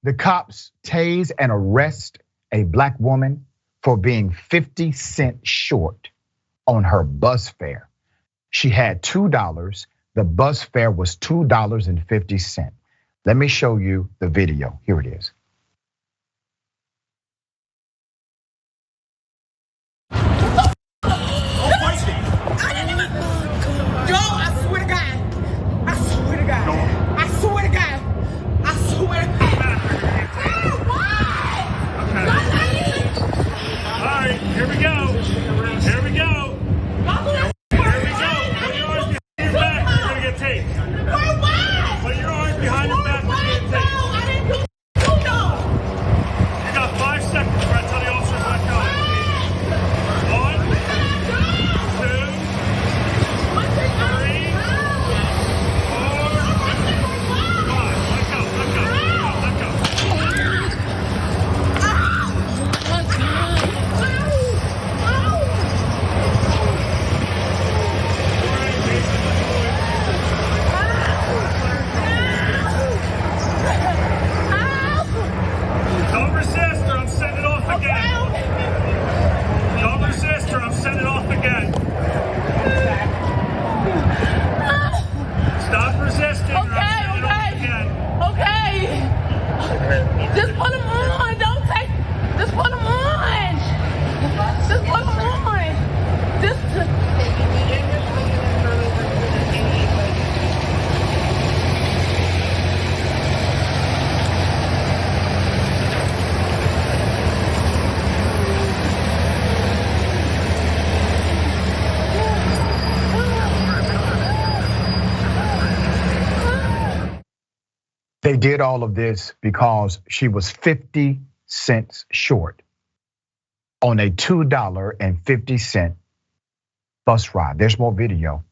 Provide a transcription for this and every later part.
The cops tase and arrest a black woman for being 50 cents short on her bus fare. She had $2. The bus fare was $2.50. Let me show you the video. Here it is. They did all of this because she was 50 cents short on a $2.50 bus ride. There's more video.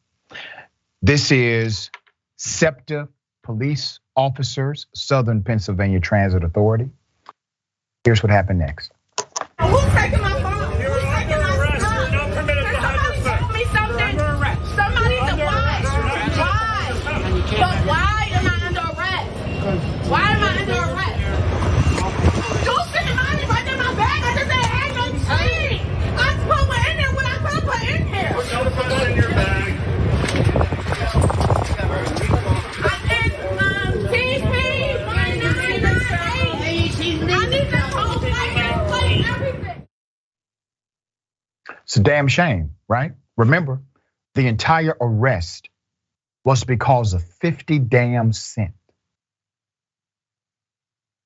This is SEPTA Police Officers, Southern Pennsylvania Transit Authority. Here's what happened next. Who's taking my phone? Who's taking my phone? You're not permitted to hide your phone. Tell me something. Somebody to why? But why am I under arrest? Why am I under arrest? You sitting behind me right there in my bag. I just said, hey, no change. I put one in there when I could put in here. Don't put it in your bag. It's a damn shame, right? Remember, the entire arrest was because of 50 damn cents.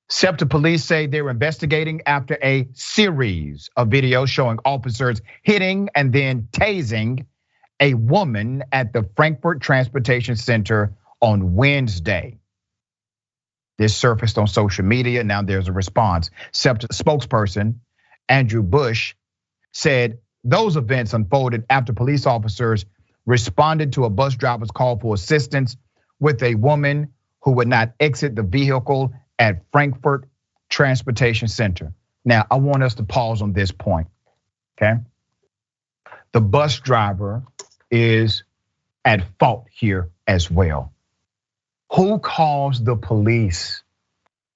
SEPTA police say they were investigating after a series of videos showing officers hitting and then tasing a woman at the Frankford Transportation Center on Wednesday. This surfaced on social media. Now there's a response. SEPTA spokesperson Andrew Busch said those events unfolded after police officers responded to a bus driver's call for assistance with a woman who would not exit the vehicle at Frankford Transportation Center. Now, I want us to pause on this point, okay? The bus driver is at fault here as well. Who calls the police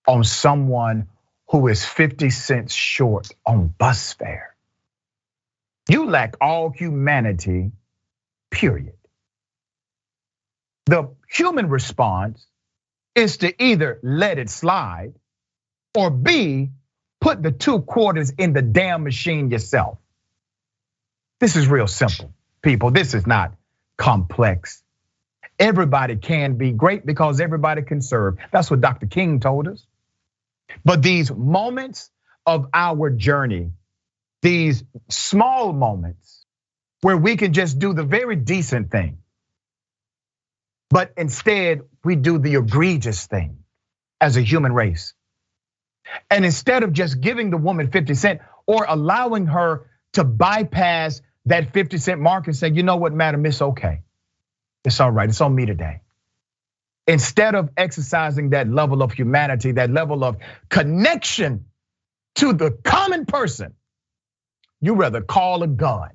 on someone who is 50 cents short on bus fare? You lack all humanity, period. The human response is to either let it slide or B, put the 2 quarters in the damn machine yourself. This is real simple, people. This is not complex. Everybody can be great because everybody can serve. That's what Dr. King told us. But these moments of our journey, these small moments where we can just do the very decent thing, but instead we do the egregious thing as a human race. And instead of just giving the woman 50 cents or allowing her to bypass that 50 cent mark and say, you know what, madam, it's okay. It's all right, it's on me today. Instead of exercising that level of humanity, that level of connection to the common person, you rather call a gun.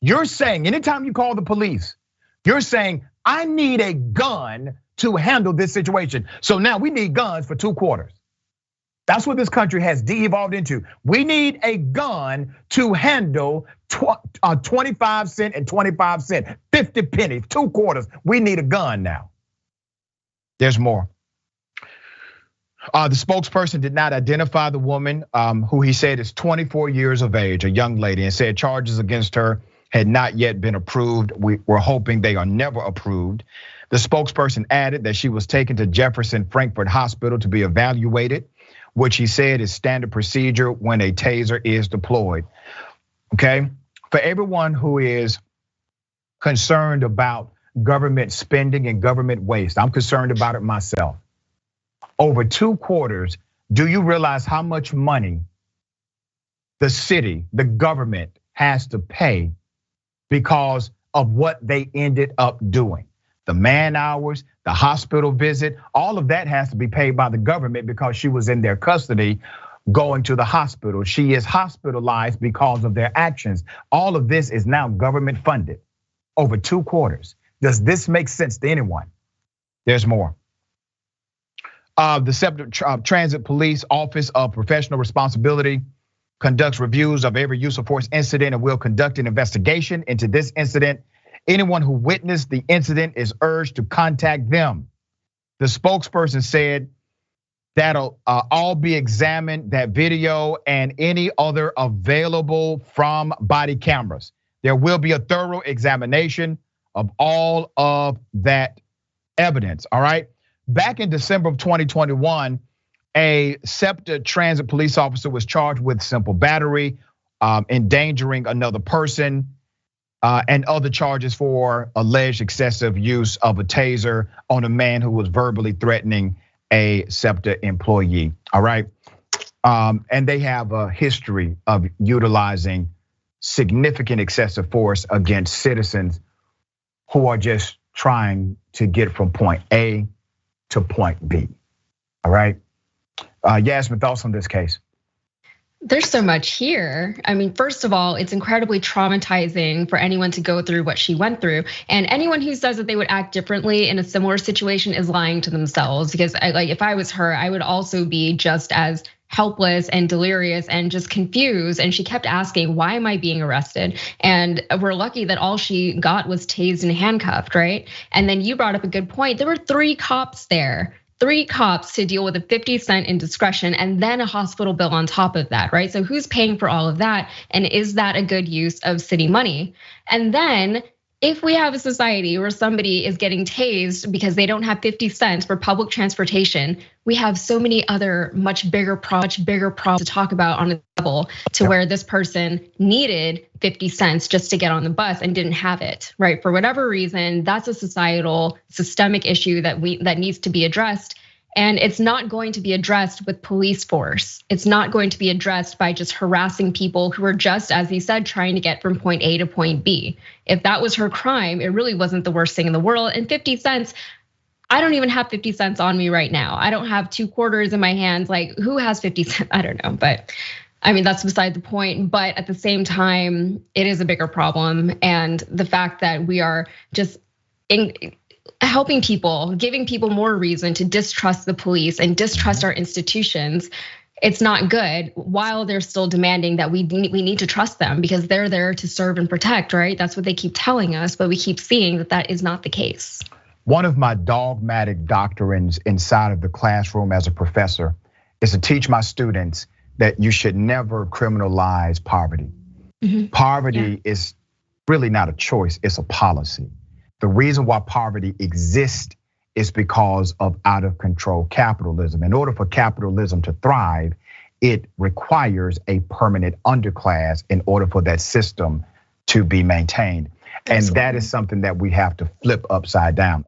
You're saying, anytime you call the police, you're saying, I need a gun to handle this situation. So now we need guns for 2 quarters. That's what this country has de-evolved into. We need a gun to handle 25 cent and 25 cent, 50 pennies, 2 quarters. We need a gun now. There's more. The spokesperson did not identify the woman who he said is 24 years of age, a young lady, and said charges against her had not yet been approved. We're hoping they are never approved. The spokesperson added that she was taken to Jefferson Frankford Hospital to be evaluated, which he said is standard procedure when a taser is deployed. Okay, for everyone who is concerned about government spending and government waste, I'm concerned about it myself. Over 2 quarters, do you realize how much money the city, the government has to pay because of what they ended up doing? The man hours, the hospital visit, all of that has to be paid by the government because she was in their custody going to the hospital. She is hospitalized because of their actions. All of this is now government funded over 2 quarters. Does this make sense to anyone? There's more. The SEPTA Transit Police Office of Professional Responsibility conducts reviews of every use of force incident and will conduct an investigation into this incident. Anyone who witnessed the incident is urged to contact them. The spokesperson said that'll all be examined, that video and any other available from body cameras. There will be a thorough examination of all of that evidence, all right? Back in December of 2021, a SEPTA Transit police officer was charged with simple battery, endangering another person, and other charges for alleged excessive use of a taser on a man who was verbally threatening a SEPTA employee, all right? And they have a history of utilizing significant excessive force against citizens who are just trying to get from point A to point B, all right? Yasmin, thoughts on this case? There's so much here. I mean, first of all, it's incredibly traumatizing for anyone to go through what she went through. And anyone who says that they would act differently in a similar situation is lying to themselves. Because like, if I was her, I would also be just as helpless and delirious and just confused. And she kept asking, why am I being arrested? And we're lucky that all she got was tased and handcuffed, right? And then you brought up a good point. There were 3 cops there. 3 cops to deal with a 50-cent indiscretion and then a hospital bill on top of that, right? So who's paying for all of that? And is that a good use of city money? And then if we have a society where somebody is getting tased because they don't have 50 cents for public transportation, we have so many other much bigger problems to talk about on a level to where this person needed 50 cents just to get on the bus and didn't have it, right? For whatever reason, that's a societal systemic issue that needs to be addressed. And it's not going to be addressed with police force. It's not going to be addressed by just harassing people who are just, as he said, trying to get from point A to point B. If that was her crime, it really wasn't the worst thing in the world. And 50 cents, I don't even have 50 cents on me right now. I don't have 2 quarters in my hands. Like, who has 50 cents? I don't know, but I mean, that's beside the point. But at the same time, it is a bigger problem. And the fact that we are just helping people, giving people more reason to distrust the police and distrust our institutions, it's not good, while they're still demanding that we need to trust them because they're there to serve and protect, right? That's what they keep telling us, but we keep seeing that is not the case. One of my dogmatic doctrines inside of the classroom as a professor is to teach my students that you should never criminalize poverty. Poverty is really not a choice, it's a policy. The reason why poverty exists is because of out of control capitalism. In order for capitalism to thrive, it requires a permanent underclass in order for that system to be maintained. And that is something that we have to flip upside down.